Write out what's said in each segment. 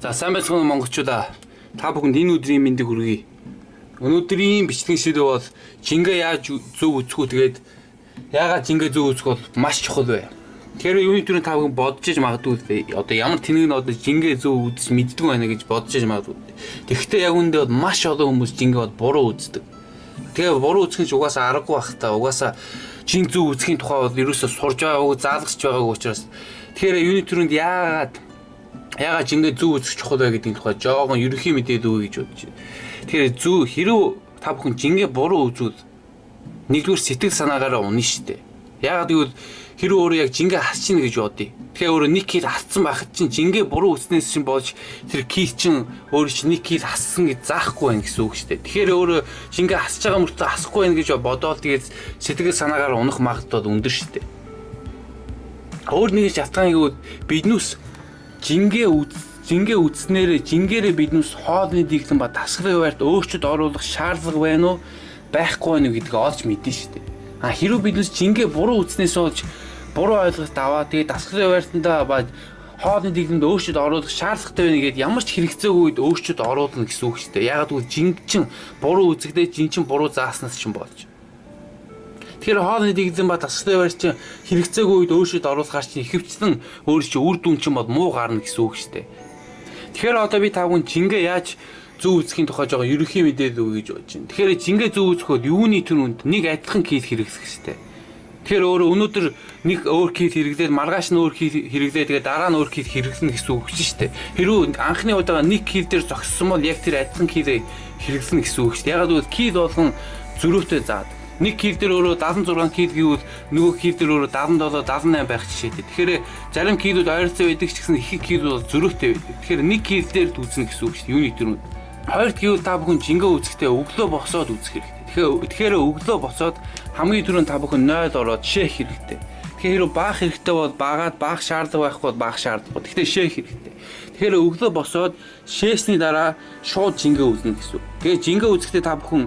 За сайн байцгаана монголчуудаа. Та бүхэнд энэ өдрийн мэндийг хүргэе. Өнөөдрийн бичлэгийн шийдвэр бол жингээ яаж зөв үзэх үү, тэгээд яагаад жингээ зөв үзэх бол маш чухал бай. Тэгэхээр юуны төрөнд та бүхэн бодож иж магадгүй одоо ямар тэнэг нь одоо жингээ зөв үзэж мэддэг байна гэж бодож иж магадгүй. Тэгэхдээ яг үүндээ бол маш олон хүмүүс жингээ бол буруу үздэг. Тэгээ буруу үзэх нь угаасаа аргагүй байх та. Угаасаа жин зөв үзэхийн тухай бол ерөөсөө сурж байгаагүй, заалгасч байгаагүй учраас тэгэхээр юуны төрөнд яагаад жингээ зөв үзэх чухал бай гэдгийг тухай жоохон ерөнхий мэдээд өгье гэж бодож байна. Тэгэхээр зөв хэрэг та бүхэн жингээ буруу үзвэл нэгдүгээр сэтгэл санаагаараа унна шүү дээ. Яагаад гэвэл хэрэг өөрөө яг жингээ хасчихна гэж бодъё. Тэгэхээр өөрөө нэг кил хассан байхад чинь жингээ буруу үснээс чинь болж тэр кил чинь өөрөө чинь нэг кил хассан гэж заахгүй байх гэсэн үг шүү дээ. Тэгэхээр өөрөө жингээ хасж байгаа мөртөө хасахгүй байх гэж бодоод тэгээд сэтгэл санаагаар унах магадлал өндөр шүү дээ. Өөр нэг шалтгаан гэвэл биднээс жингээ үтснээр жингээрээ биднээс хоолны дэглэн ба тасгарын хуваарьт өөрчлөлт оруулах шаардлага байна уу байхгүй байна уу гэдгийг олж мэднэ шүү дээ. Хэрвээ биднээс жингээ буруу үтснээс болж буруу ойлголт аваа тэгээд тасгарын хуваарьтандаа ба хоолны дэглэмд өөрчлөлт оруулах шаардлагатай байна гэдээ ямар ч хэрэгцээгүй үед өөрчлөлт оруулна гэсэн үг шүү дээ. Ягаад гэвэл жинг чин буруу үзэгдээ жин чин буруу зааснаас чинь болж. Тэгэхээр хоолны дэглэм ба тасгарын хуваарьт чинь хэрэгцээгүй үед өөрчлөлт оруулахаар чинь ихэвчлэн өөр чинь үр дүн чинь бол муу гарна гэсэн үг шүү дээ. Тэгэхээр одоо би та бүхэн жингээ яаж зөв үзэхийн тухай жоо ерөнхий мэдээлэл өгье гэж бодож байна. Тэгэхээр жингээ зөв үзэхэд юуны түрүүнд нэг адилхан кит хэрэглэх хэрэгтэй. Тэгэхээр өөрөө өнөөдөр нэг өөр кит хэрэглээд маргааш нь өөр кит хэрэглээ тэгээд дараа нь өөр кит хэрэглэнэ гэсэн үг шүү дээ. Хэрвээ анхны удаага нэг кит дээр зогссон бол яг тэр адилхан китээ хэрэглэнэ гэсэн үг шүү дээ. Ягаад гэвэл кит болгон зөрүүтэй заад. Нэг кил дээр өөрөө 76 кил гэвэл нөгөө кил дээр өөрөө 77 78 байх жишээтэй. Тэгэхээр зарим килүүд ойролцоо байдаг ч гэсэн их кил бол зөрүүтэй байдаг. Тэгэхээр нэг кил дээр үзнэ гэсэн үг шүү дээ. Юуны төрөнд. Хоёрт гэвэл та бүхэн жингээ үзэхдээ өглөө босоод үзэх хэрэгтэй. Тэгэхээр өглөө босоод хамгийн түрүүнд та бүхэн 0 ороод шээх хэрэгтэй. Тэгэхээр хэрэг баах хэрэгтэй бол баагаад баах шаардлага байхгүй бол баах шаардлагагүй. Тэгэхээр шээх хэрэгтэй. Тэгэхээр өглөө босоод шээсний дараа шууд жингээ үзнэ гэсэн үг. Тэгээ жингээ үзэхдээ та бүхэн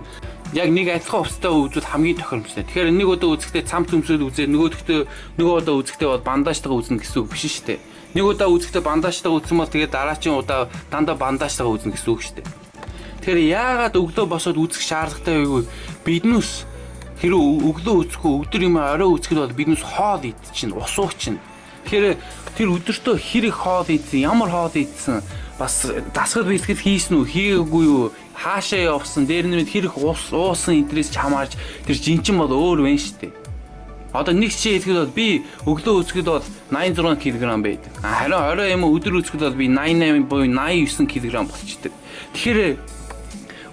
яг нэг адилхан хувцастай үзвэл хамгийн тохиромжтой. Тэгэхээр нэг удаа үзэхдээ цамц өмсөд үзээ, нөгөө удаа үзэхдээ бол бандажтайгаа үзнэ гэсэн үг биш шүү дээ. Нэг удаа үзэхдээ бандажтайгаа үзсэн бол тэгээд дараагийн удаа дандаа бандажтайгаа үзнэ гэсэн үг шүү дээ. Тэгэхээр яагаад өглөө босоод үзэх шаардлагатай вэ гэвэл биднээс хэрэг өглөө үзэхгүй өдөр юм орой үзэхэд бол биднээс хоол идчихнэ, ус уучна. Тэгэхээр тэр өдөртөө хэрэг хоол идсэн, ямар хоол идсэн, бас дасгал бэлтгэл хийсэн үү, хийгээгүй юу, хаашаа явсан, дээр нь хэрэг уусан энтрээс ч хамаарч тэр жинчин бол өөр вэ шүү дээ. Одоо нэг жишээ хэлэхэд бол би өглөө үзэхэд бол 86 кг байдаг. Харин орой юм өдөр үзэхэд бол би 88 буюу 89 кг болчдөг. Тэгэхээр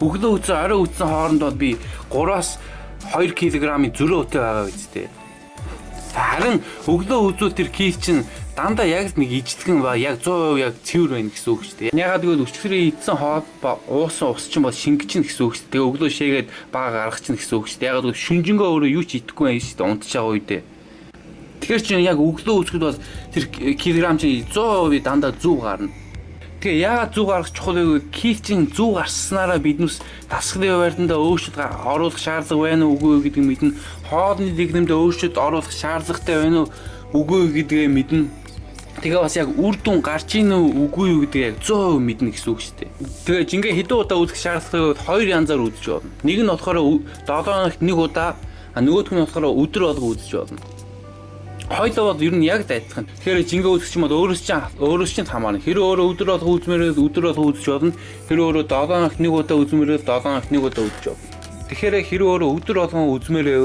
өглөө үзэн орой үзсэн хооронд бол би 3-аас 2 кг-ийн зөрөөтэй байгаа үстэй. Харин өглөө үзвэл тэр кил чинь дандаа яг нэг ижлэгэн ба яг 100% яг цэвэр байна гэсэн үг шүү дээ. Ягаад гэвэл өчигдрээ идсэн хоол ба уусан ус чинь бол шингэчин гэсэн үг шүү дээ. Тэгээ өглөө шээгээд бага гаргах чинь гэсэн үг шүү дээ. Ягаад гэвэл шүнжэнгөө өөрөө юу ч идэхгүй байх шүү дээ. Унтж байгаа үедээ. Тэгэхээр чинь яг өглөө үзэхэд бол тэр килограм чинь 100% дандаа зөв гарна. Тэгээ яагаад зөв гаргах чухал вэ гэвэл кил чинь зөв гарснараа биднээс тасгарын хуваарьтандаа өөрчлөлт оруулах шаардлага байна уу үгүй гэдгийг мэднэ. Хоолны дэглэмд өөрчлөлт оруулах шаардлагатай байна уу үгүй гэдгээ мэднэ. Тэгээ бас яг үр дүн гарч ийн үгүй юу гэдгийг яг 100% мэднэ гэсэн үг шүү дээ. Тэгээ жингээ хэдэн удаа үзэх шаардлагатай бол хоёр янзаар үзэж болно. Нэг нь болохоор 7 хоногт нэг удаа, нөгөөх нь болохоор өдөр болго үзэж болно. Хоёулаа бол ер нь яг адилхан. Тэгэхээр жингээ үзэх юм бол өөрөөс чинь хамаарна. Хэрэв өөрөө өдөр болго үзмээрээ өдөр болго үзэж болно. Хэрэв өөрөө 7 хоногт нэг удаа үзмээрээ 7 хоногт нэг удаа үзэж болно. Тэгэхээр хэрэв өөрөө өдөр болгон үзмээрээ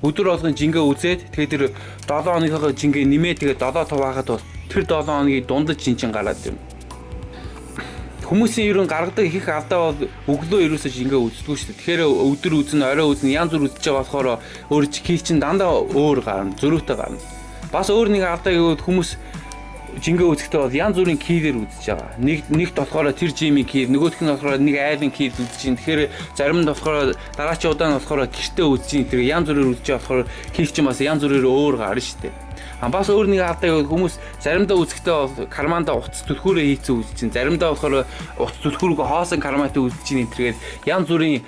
өдөр болгон жингээ үзээд тэгээ тэр 7 хоногийнхоо жингээ нэмээ тэгээ 7 тав хахад бол тэр 7 хоногийн дундаж жинчин гараад ирнэ. Хүмүүсийн ерөн гаргадаг их алдаа бол өглөө ерөөсөө жингээ үздэг шүү дээ. Тэгэхээр өдөр үзнэ, орой үзнэ, янз бүр үзэж байгаа болохоор өөр кил чин дандаа өөр гарна, зөрүүтэй гарна. Бас өөр нэг алдаа гэвэл хүмүүс жингээ үзэхдээ бол янз бүрийн килээр үзэж байгаа. Нэгт болохоор тэр жимийн кил, нөгөөх нь болохоор нэг айлын кил үзэж байна. Тэгэхээр зарим нь болохоор дараачийн удаа нь болохоор гэртээ үзэж байна. Тэр янз бүрээр үзэж байгаа болохоор кил чин бас янз бүрээр өөр гарна шүү дээ. Бас өөр нэг алдаа гэвэл хүмүүс заримдаа үзэхдээ бол карманда утас түлхүүрээ хийцэн үзэж чинь, заримдаа болохоор утас түлхүүргөө хоосон карматай үзэж чинь энэ төргээд янз бүрийн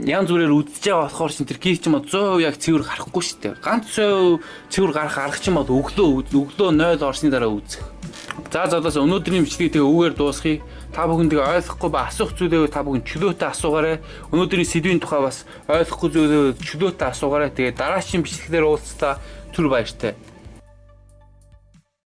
янз бүрээр үдсэж байгаа болохоор шин тэр гэр чинь 100% яг цэвэр гарахгүй шүү дээ. Ганц 100% цэвэр гарах чинь бод өглөө 0 орсны дараа үзэх. За золоос өнөөдрийн бичлэгийг тэгээ үгээр дуусгая. Та бүхэн тэгээ ойлгохгүй ба асуух зүйлээ та бүхэн чөлөөтэй асуугаарай. Өнөөдрийн сэдвийн тухай бас ойлгохгүй зүйлээ чөлөөтэй асуугаарай. Тэгээ дараагийн бичлэгээр уулзлаа. Түр баяртай.